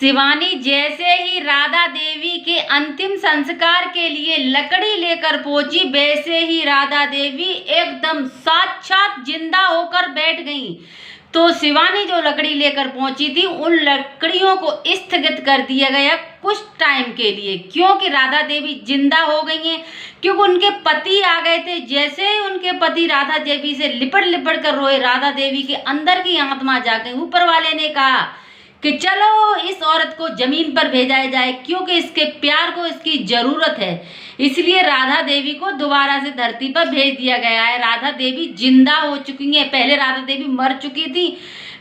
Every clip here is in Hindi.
शिवानी जैसे ही राधा देवी के अंतिम संस्कार के लिए लकड़ी लेकर पहुंची, वैसे ही राधा देवी एकदम साक्षात जिंदा होकर बैठ गईं। तो शिवानी जो लकड़ी लेकर पहुंची थी, उन लकड़ियों को स्थगित कर दिया गया कुछ टाइम के लिए, क्योंकि राधा देवी जिंदा हो गई हैं, क्योंकि उनके पति आ गए थे। जैसे ही उनके पति राधा देवी से लिपट लिपट कर रोए, राधा देवी के अंदर की आत्मा जाके ऊपर वाले ने कहा कि चलो इस औरत को जमीन पर भेजा जाए, क्योंकि इसके प्यार को इसकी जरूरत है। इसलिए राधा देवी को दोबारा से धरती पर भेज दिया गया है। राधा देवी जिंदा हो चुकी हैं। पहले राधा देवी मर चुकी थी।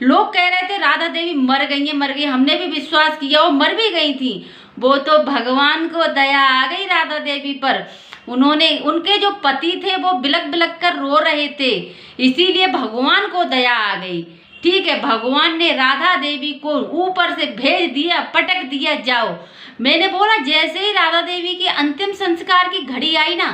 लोग कह रहे थे राधा देवी मर गई है, मर गई। हमने भी विश्वास किया, वो मर भी गई थी। वो तो भगवान को दया आ गई राधा देवी पर। उनके जो पति थे वो बिलक बिलक कर रो रहे थे, इसीलिए भगवान को दया आ गई। ठीक है, भगवान ने राधा देवी को ऊपर से भेज दिया, पटक दिया, जाओ। मैंने बोला जैसे ही राधा देवी के अंतिम संस्कार की घड़ी आई ना,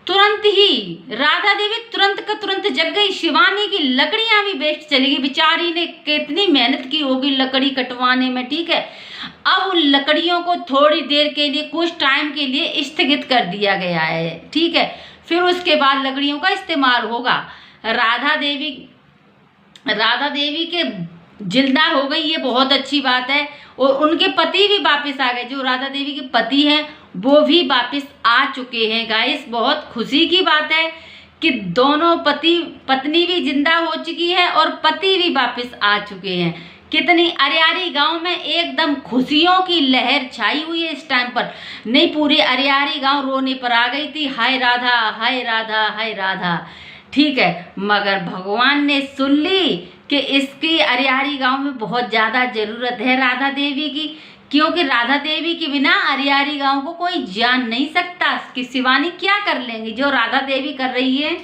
तुरंत ही राधा देवी तुरंत का तुरंत जग गई। शिवानी की लकड़ियां भी वेस्ट चली गई। बेचारी ने कितनी मेहनत की होगी लकड़ी कटवाने में। ठीक है, अब उन लकड़ियों को थोड़ी देर के लिए, कुछ टाइम के लिए स्थगित कर दिया गया है। ठीक है, फिर उसके बाद लकड़ियों का इस्तेमाल होगा। राधा देवी के जिंदा हो गई, ये बहुत अच्छी बात है। और उनके पति भी वापस आ गए। जो राधा देवी के पति हैं वो भी वापस आ चुके हैं। गाइस, बहुत खुशी की बात है कि दोनों पति पत्नी भी जिंदा हो चुकी है और पति भी वापस आ चुके हैं। कितनी अरियारी गांव में एकदम खुशियों की लहर छाई हुई है इस टाइम पर। नहीं, पूरे अरियारी गांव रोने पर आ गई थी, हाय राधा हाय राधा हाय राधा। ठीक है, मगर भगवान ने सुन ली कि इसकी अरियारी गांव में बहुत ज़्यादा ज़रूरत है राधा देवी की, क्योंकि राधा देवी के बिना अरियारी गांव को कोई जान नहीं सकता कि शिवानी क्या कर लेंगी। जो राधा देवी कर रही है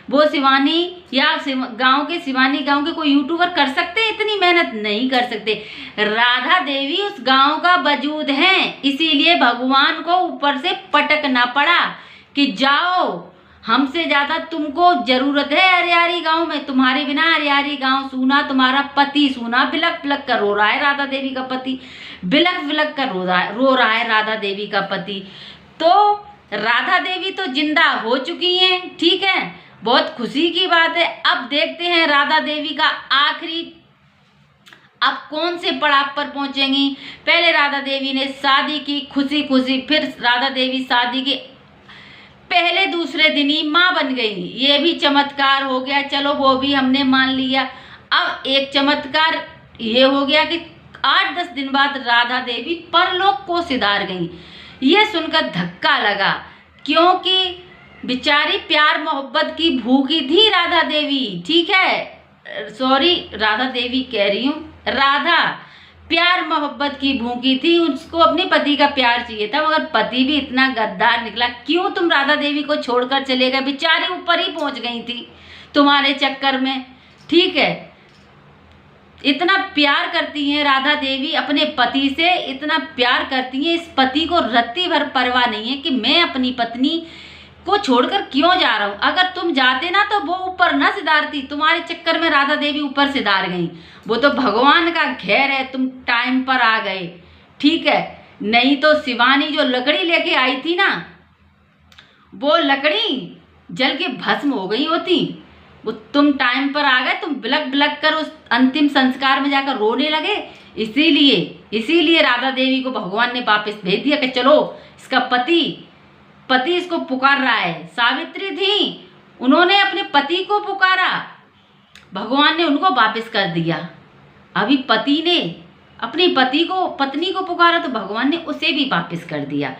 वो शिवानी या शिवानी गांव के कोई यूट्यूबर कर सकते हैं? इतनी मेहनत नहीं कर सकते। राधा देवी उस गांव का वजूद है, इसीलिए भगवान को ऊपर से पटकना पड़ा कि जाओ, हमसे ज्यादा तुमको जरूरत है अरियारी गांव में। तुम्हारे बिना अरियारी गांव सूना, तुम्हारा पति सूना। बिलक बिलक कर रो रहा है राधा देवी का पति, बिलक बिलक कर रो रहा है राधा देवी का पति। तो राधा देवी तो जिंदा हो चुकी हैं। ठीक है, बहुत खुशी की बात है। अब देखते हैं राधा देवी का आखिरी अब कौन से पड़ाव पर पहुंचेंगी। पहले राधा देवी ने शादी की खुशी खुशी, फिर राधा देवी शादी के पहले दूसरे दिन ही माँ बन गई। ये भी चमत्कार हो गया, चलो वो भी हमने मान लिया। अब एक चमत्कार ये हो गया कि 8-10 दिन बाद राधा देवी परलोक को सिधार गई। ये सुनकर धक्का लगा, क्योंकि बेचारी प्यार मोहब्बत की भूखी थी राधा देवी। ठीक है, सॉरी, राधा देवी कह रही हूँ, राधा प्यार मोहब्बत की भूखी थी। उसको अपने पति का प्यार चाहिए था, मगर पति भी इतना गद्दार निकला। क्यों तुम राधा देवी को छोड़कर चले गए? बेचारी ऊपर ही पहुंच गई थी तुम्हारे चक्कर में। ठीक है, इतना प्यार करती हैं राधा देवी अपने पति से, इतना प्यार करती हैं, इस पति को रत्ती भर परवाह नहीं है कि मैं अपनी पत्नी को छोड़कर क्यों जा रहा हूं। अगर तुम जाते ना तो वो ऊपर ना सिधारती। तुम्हारे चक्कर में राधा देवी ऊपर सिधार गई। वो तो भगवान का घेर है, तुम टाइम पर आ गए। ठीक है, नहीं तो शिवानी जो लकड़ी लेके आई थी ना, वो लकड़ी जल के भस्म हो गई होती। वो तुम टाइम पर आ गए, तुम बिलक बिलक कर उस अंतिम संस्कार में जाकर रोने लगे। इसीलिए राधा देवी को भगवान ने वापस भेज दिया कि चलो, इसका पति इसको पुकार रहा है। सावित्री थी, उन्होंने अपने पति को पुकारा, भगवान ने उनको वापस कर दिया। अभी पति ने अपनी पत्नी को पुकारा तो भगवान ने उसे भी वापस कर दिया।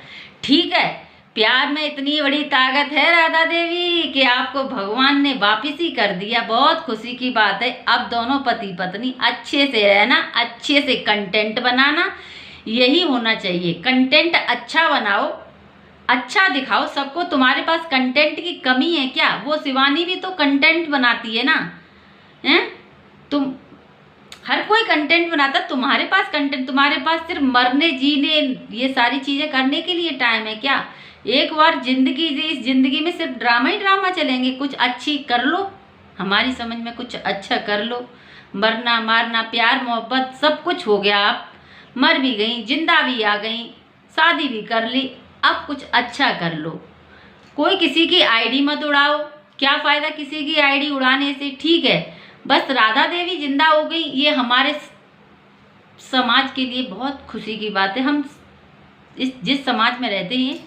ठीक है, प्यार में इतनी बड़ी ताकत है राधा देवी कि आपको भगवान ने वापस ही कर दिया। बहुत खुशी की बात है। अब दोनों पति पत्नी अच्छे से रहना, अच्छे से कंटेंट बनाना, यही होना चाहिए। कंटेंट अच्छा बनाओ, अच्छा दिखाओ सबको। तुम्हारे पास कंटेंट की कमी है क्या? वो शिवानी भी तो कंटेंट बनाती है ना, हैं? तुम हर कोई कंटेंट बनाता, तुम्हारे पास कंटेंट, तुम्हारे पास सिर्फ मरने जीने ये सारी चीजें करने के लिए टाइम है क्या? एक बार जिंदगी जी, इस जिंदगी में सिर्फ ड्रामा ही ड्रामा चलेंगे। कुछ अच्छी कर लो, हमारी समझ में कुछ अच्छा कर लो। मरना मारना प्यार मोहब्बत सब कुछ हो गया। आप मर भी गई, जिंदा भी आ गई, शादी भी कर ली, अब कुछ अच्छा कर लो। कोई किसी की आईडी मत उड़ाओ, क्या फ़ायदा किसी की आईडी उड़ाने से, ठीक है। बस राधा देवी जिंदा हो गई, ये हमारे समाज के लिए बहुत खुशी की बात है। हम जिस समाज में रहते हैं,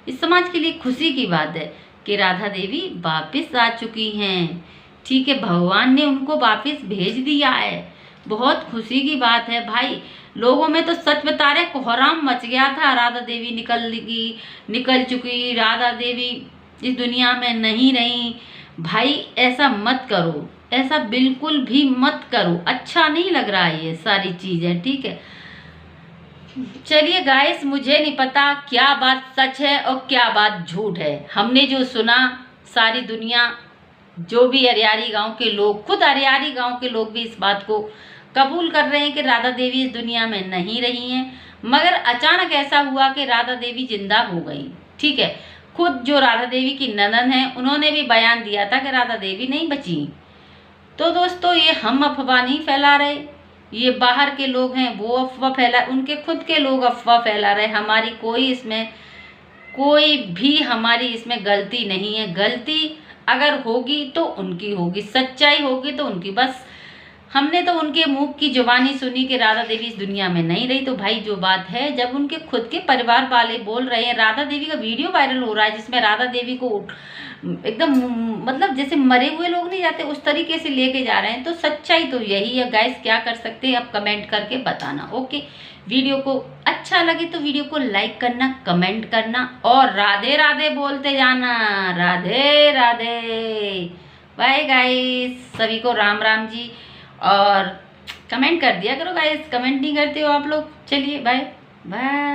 इस समाज के लिए खुशी की बात है कि राधा देवी वापस आ चुकी हैं, ठीक है। भगवान ने उनको वापस भेज दिया है, बहुत खुशी की बात है भाई। लोगों में तो सच बता रहे कोहराम मच गया था, राधा देवी निकल चुकी, राधा देवी इस दुनिया में नहीं रही। भाई ऐसा मत करो, ऐसा बिल्कुल भी मत करो, अच्छा नहीं लग रहा है ये सारी चीज़ें, ठीक है। चलिए गाइस, मुझे नहीं पता क्या बात सच है और क्या बात झूठ है। हमने जो सुना, सारी दुनिया, जो भी अरियारी गांव के लोग, खुद अरियारी गांव के लोग भी इस बात को कबूल कर रहे हैं कि राधा देवी इस दुनिया में नहीं रही हैं। मगर अचानक ऐसा हुआ कि राधा देवी जिंदा हो गई, ठीक है। खुद जो राधा देवी की ननद हैं, उन्होंने भी बयान दिया था कि राधा देवी नहीं बची। तो दोस्तों, ये हम अफवाह नहीं फैला रहे, ये बाहर के लोग हैं वो अफवाह फैला, उनके खुद के लोग अफवाह फैला रहे। हमारी कोई भी हमारी इसमें गलती नहीं है। गलती अगर होगी तो उनकी होगी, सच्चाई होगी तो उनकी। बस हमने तो उनके मुंह की जुबानी सुनी कि राधा देवी इस दुनिया में नहीं रही। तो भाई जो बात है, जब उनके खुद के परिवार वाले बोल रहे हैं, राधा देवी का वीडियो वायरल हो रहा है जिसमें राधा देवी को एकदम मतलब जैसे मरे हुए लोग नहीं जाते उस तरीके से लेके जा रहे हैं, तो सच्चाई तो यही है गाइस। क्या कर सकते हैं, अब कमेंट करके बताना, ओके। वीडियो को अच्छा लगे तो वीडियो को लाइक करना, कमेंट करना और राधे राधे बोलते जाना, राधे राधे। बाय गाइस, सभी को राम राम जी। और कमेंट कर दिया करो गाइस, कमेंट नहीं करते हो आप लोग। चलिए बाय बाय।